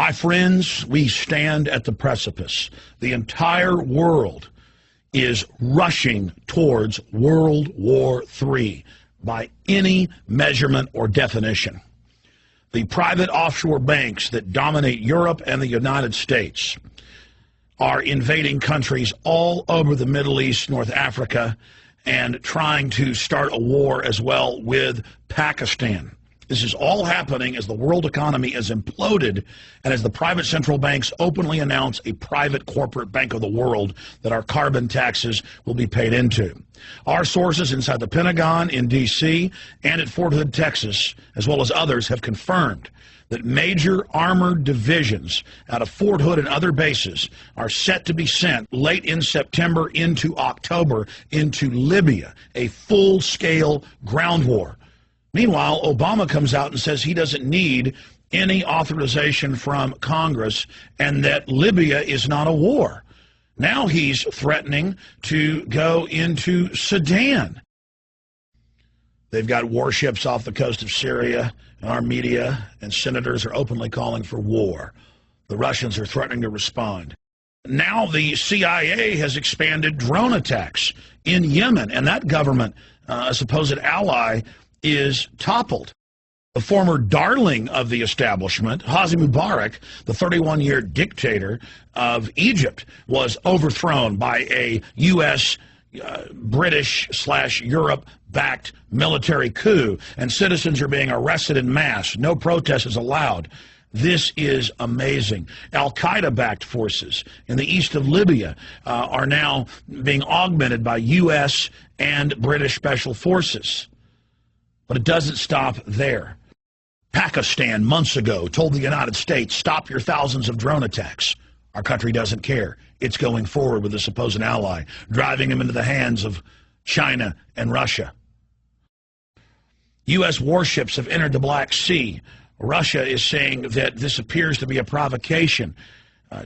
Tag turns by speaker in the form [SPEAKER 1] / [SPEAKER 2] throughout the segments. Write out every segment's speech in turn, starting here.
[SPEAKER 1] My friends, we stand at the precipice. The entire world is rushing towards World War III by any measurement or definition. The private offshore banks that dominate Europe and the United States are invading countries all over the Middle East, North Africa, and trying to start a war as well with Pakistan. This is all happening as the world economy is imploded and as the private central banks openly announce a private corporate bank of the world that our carbon taxes will be paid into. Our sources inside the Pentagon, in D.C., and at Fort Hood, Texas, as well as others, have confirmed that major armored divisions out of Fort Hood and other bases are set to be sent late in September into October into Libya, a full-scale ground war. Meanwhile, Obama comes out and says he doesn't need any authorization from Congress and that Libya is not a war. Now he's threatening to go into Sudan. They've got warships off the coast of Syria, and our media and senators are openly calling for war. The Russians are threatening to respond. Now the CIA has expanded drone attacks in Yemen, and that government, a supposed ally, is toppled. The former darling of the establishment, Hosni Mubarak, the 31-year dictator of Egypt, was overthrown by a U.S. British/Europe-backed military coup, and citizens are being arrested en masse. No protest is allowed. This is amazing. Al-Qaeda-backed forces in the east of Libya are now being augmented by U.S. and British special forces. But it doesn't stop there. Pakistan, months ago, told the United States, stop your thousands of drone attacks. Our country doesn't care. It's going forward with a supposed ally, driving him into the hands of China and Russia. U.S. warships have entered the Black Sea. Russia is saying that this appears to be a provocation.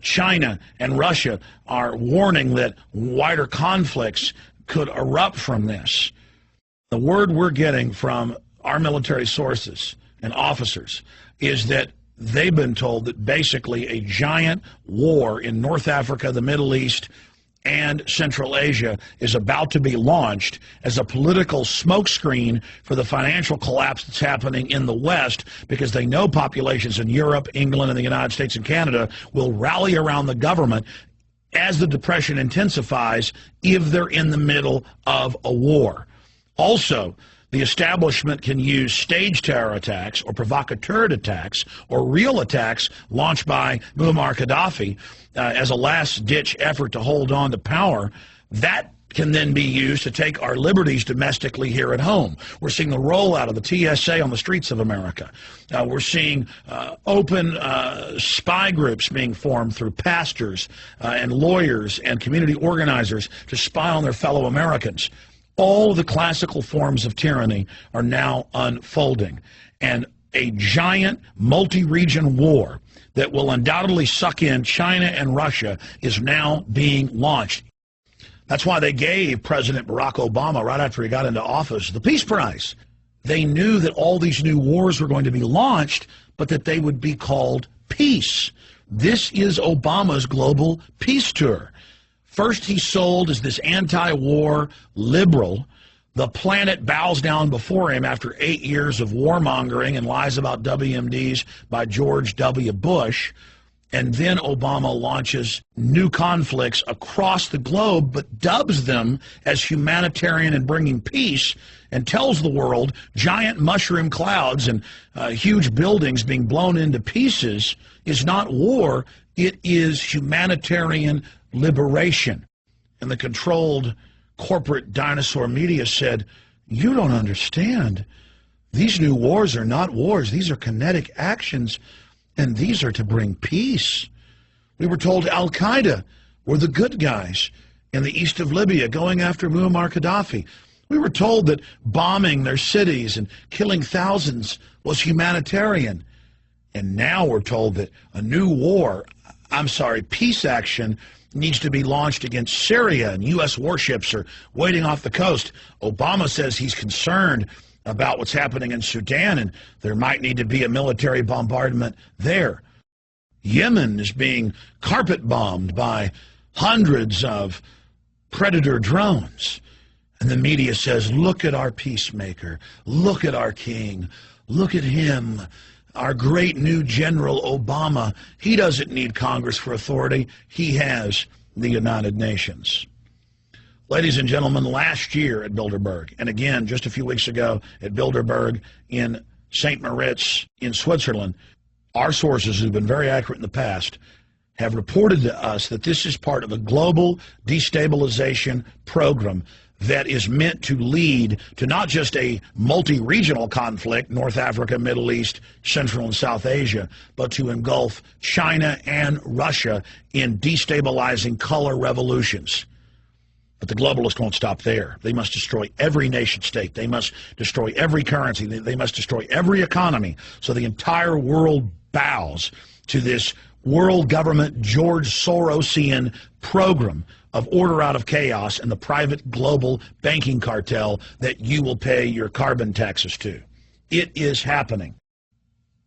[SPEAKER 1] China and Russia are warning that wider conflicts could erupt from this. The word we're getting from our military sources and officers is that they've been told that basically a giant war in North Africa, the Middle East, and Central Asia is about to be launched as a political smokescreen for the financial collapse that's happening in the West, because they know populations in Europe, England, and the United States and Canada will rally around the government as the Depression intensifies if they're in the middle of a war. Also, the establishment can use staged terror attacks or provocateur attacks or real attacks launched by Muammar Gaddafi as a last-ditch effort to hold on to power. That can then be used to take our liberties domestically here at home. We're seeing the rollout of the TSA on the streets of America. We're seeing open spy groups being formed through pastors and lawyers and community organizers to spy on their fellow Americans. All the classical forms of tyranny are now unfolding, and a giant multi-region war that will undoubtedly suck in China and Russia is now being launched. That's why they gave President Barack Obama, right after he got into office, the Peace Prize. They knew that all these new wars were going to be launched, but that they would be called peace. This is Obama's global peace tour. First, he's sold as this anti-war liberal. The planet bows down before him after 8 years of warmongering and lies about WMDs by George W. Bush. And then Obama launches new conflicts across the globe, but dubs them as humanitarian and bringing peace, and tells the world giant mushroom clouds and huge buildings being blown into pieces is not war, it is humanitarian liberation. And the controlled corporate dinosaur media said, you don't understand. These new wars are not wars. These are kinetic actions, and these are to bring peace. We were told Al-Qaeda were the good guys in the east of Libya going after Muammar Gaddafi. We were told that bombing their cities and killing thousands was humanitarian. And now we're told that a new war, peace action needs to be launched against Syria, and U.S. warships are waiting off the coast. Obama says he's concerned about what's happening in Sudan, and there might need to be a military bombardment there. Yemen is being carpet bombed by hundreds of predator drones. And the media says, look at our peacemaker, look at our king, look at him, our great new General Obama. He doesn't need Congress for authority. He has the United Nations. Ladies and gentlemen, last year at Bilderberg, and again just a few weeks ago at Bilderberg in St. Moritz in Switzerland, our sources, who've been very accurate in the past, have reported to us that this is part of a global destabilization program that is meant to lead to not just a multi-regional conflict, North Africa, Middle East, Central and South Asia, but to engulf China and Russia in destabilizing color revolutions. But the globalists won't stop there. They must destroy every nation state. They must destroy every currency. They must destroy every economy so the entire world bows to this world government George Sorosian program of order out of chaos and the private global banking cartel that you will pay your carbon taxes to. It is happening.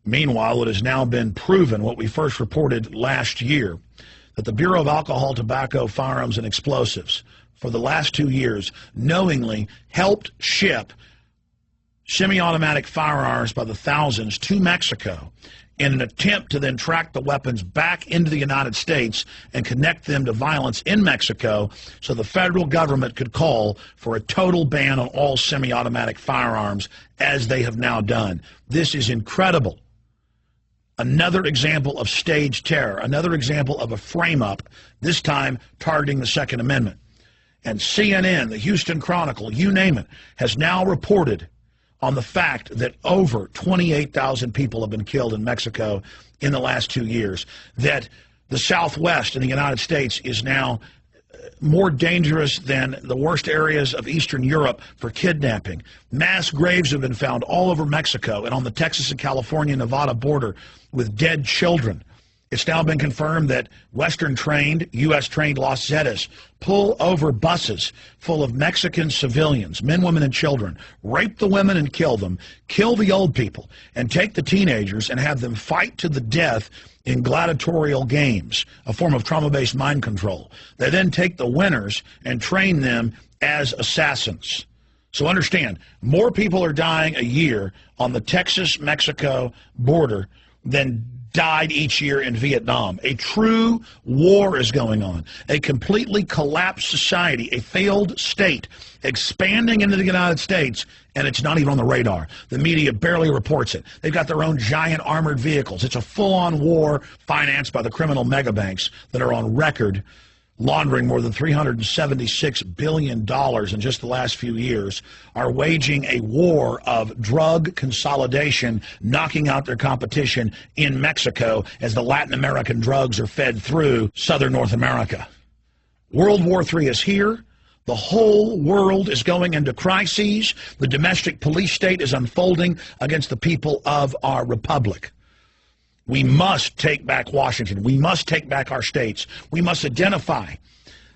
[SPEAKER 1] Meanwhile, it has now been proven, what we first reported last year, that the Bureau of Alcohol, Tobacco, Firearms, and Explosives for the last 2 years knowingly helped ship semi-automatic firearms by the thousands to Mexico in an attempt to then track the weapons back into the United States and connect them to violence in Mexico so the federal government could call for a total ban on all semi-automatic firearms, as they have now done. This is incredible. Another example of staged terror, another example of a frame-up, this time targeting the Second Amendment. And CNN, the Houston Chronicle, you name it, has now reported on the fact that over 28,000 people have been killed in Mexico in the last 2 years, that the Southwest in the United States is now more dangerous than the worst areas of Eastern Europe for kidnapping. Mass graves have been found all over Mexico and on the Texas and California-Nevada border with dead children. It's now been confirmed that Western-trained, U.S.-trained Los Zetas pull over buses full of Mexican civilians, men, women, and children, rape the women and kill them, kill the old people, and take the teenagers and have them fight to the death in gladiatorial games, a form of trauma-based mind control. They then take the winners and train them as assassins. So understand, more people are dying a year on the Texas-Mexico border than died each year in Vietnam. A true war is going on. A completely collapsed society, a failed state, expanding into the United States, and it's not even on the radar. The media barely reports it. They've got their own giant armored vehicles. It's a full-on war financed by the criminal megabanks that are on record laundering more than $376 billion in just the last few years, are waging a war of drug consolidation, knocking out their competition in Mexico as the Latin American drugs are fed through southern North America. World War III is here. The whole world is going into crises. The domestic police state is unfolding against the people of our republic. We must take back Washington. We must take back our states. We must identify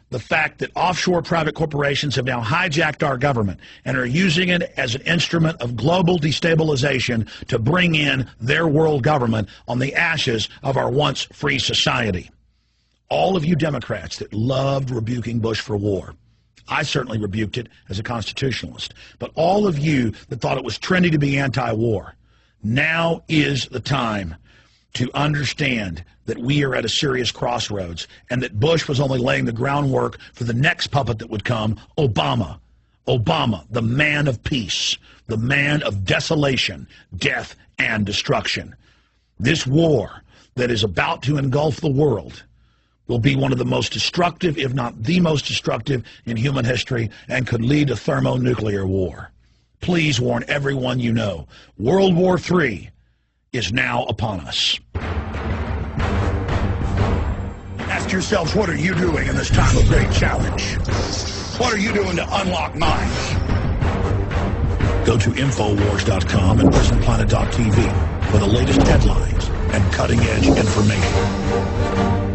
[SPEAKER 1] the fact that offshore private corporations have now hijacked our government and are using it as an instrument of global destabilization to bring in their world government on the ashes of our once free society. All of you Democrats that loved rebuking Bush for war, I certainly rebuked it as a constitutionalist, but all of you that thought it was trendy to be anti-war, now is the time to understand that we are at a serious crossroads and that Bush was only laying the groundwork for the next puppet that would come, Obama. Obama, the man of peace, the man of desolation, death, and destruction. This war that is about to engulf the world will be one of the most destructive, if not the most destructive, in human history and could lead to thermonuclear war. Please warn everyone you know. World War III is now upon us. Ask yourselves, what are you doing in this time of great challenge? What are you doing to unlock minds? Go to Infowars.com and PrisonPlanet.tv for the latest headlines and cutting-edge information.